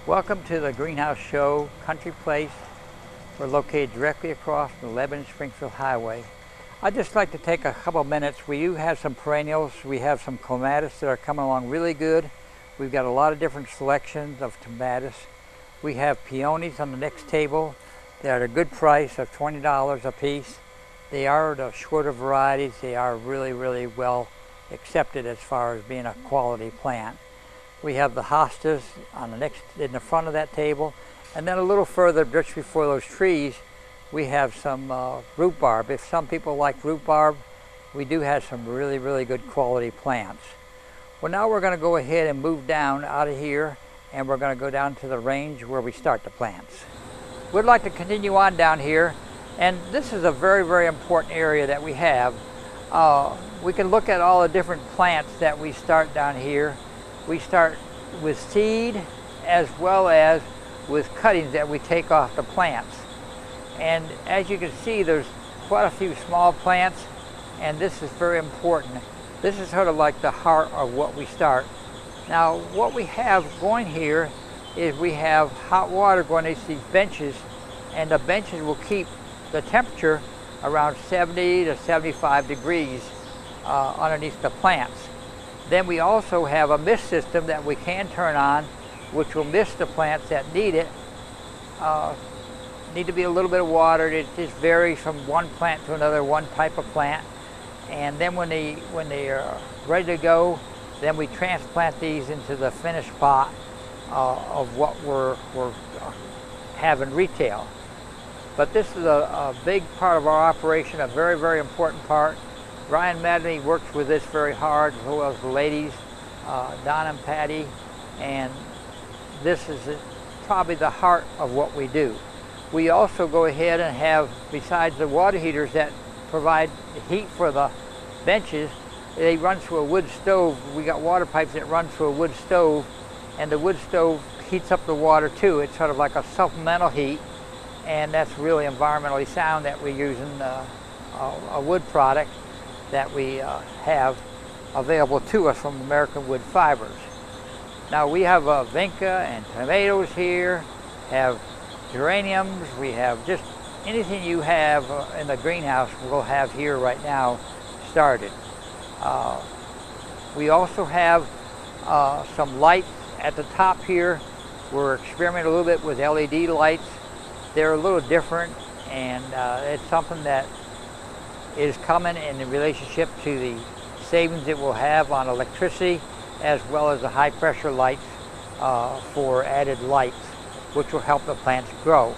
Welcome to the Greenhouse Show Country Place. We're located directly across the Lebanon-Springfield Highway. I'd just like to take a couple minutes. We do have some perennials. We have some clematis that are coming along really good. We've got a lot of different selections of clematis. We have peonies on the next table. They're at a good price of $20 a piece. They are the shorter varieties. They are really well accepted as far as being a quality plant. We have the hostas in the front of that table, and then a little further, just before those trees, we have some rhubarb. If some people like rhubarb, we do have some really good quality plants. Well, now we're going to go ahead and move down out of here, and we're going to go down to the range where we start the plants. We'd like to continue on down here, and this is a very important area that we have. We can look at all the different plants that we start down here. We start with seed as well as with cuttings that we take off the plants. And as you can see, there's quite a few small plants, and this is very important. This is sort of like the heart of what we start. Now, what we have going here is we have hot water going to these benches, and the benches will keep the temperature around 70 to 75 degrees underneath the plants. Then we also have a mist system that we can turn on, which will mist the plants that need it. Need to be a little bit of water. It just varies from one plant to another, one type of plant. And then when they are ready to go, then we transplant these into the finished pot of what we're having retail. But this is a big part of our operation, a very important part. Ryan Madney works with this very hard, as well as the ladies, Don and Patty, and this is probably the heart of what we do. We also go ahead and have, besides the water heaters that provide heat for the benches, they run through a wood stove. We got water pipes that run through a wood stove, and the wood stove heats up the water too. It's sort of like a supplemental heat, and that's really environmentally sound that we're using a wood product that we have available to us from American Wood Fibers. Now we have vinca and tomatoes here, have geraniums, we have just anything you have in the greenhouse we'll have here right now started. We also have some lights at the top here. We're experimenting a little bit with LED lights. They're a little different, and it's something that is coming in relationship to the savings it will have on electricity, as well as the high pressure lights for added lights, which will help the plants grow.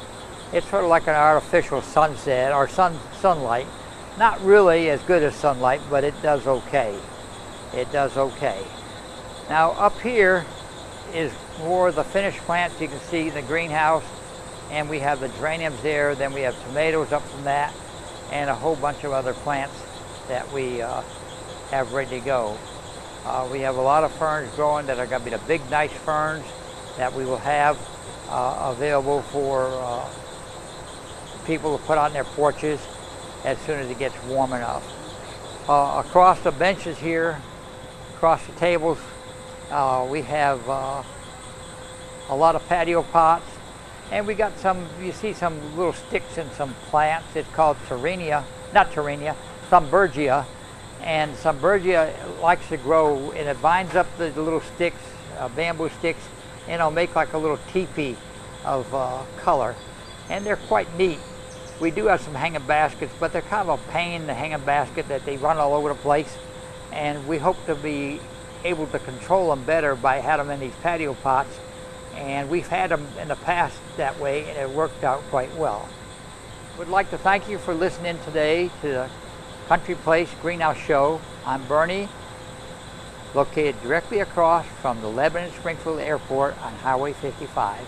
It's sort of like an artificial sunset or sunlight. Not really as good as sunlight, but it does okay. It does okay. Now up here is more the finished plants. You can see the greenhouse, and we have the geraniums there. Then we have tomatoes up from that, and a whole bunch of other plants that we have ready to go. We have a lot of ferns growing that are going to be the big nice ferns that we will have available for people to put on their porches as soon as it gets warm enough. Across the benches here, across the tables, we have a lot of patio pots. And we got some, you see some little sticks in some plants. It's called Samburgia. And Samburgia likes to grow, and it binds up the little sticks, bamboo sticks, and it'll make like a little teepee of color. And they're quite neat. We do have some hanging baskets, but they're kind of a pain, the hanging basket, that they run all over the place. And we hope to be able to control them better by having them in these patio pots. And we've had them in the past that way, and it worked out quite well. We'd like to thank you for listening today to the Country Place Greenhouse Show. I'm Bernie, located directly across from the Lebanon-Springfield Airport on Highway 55.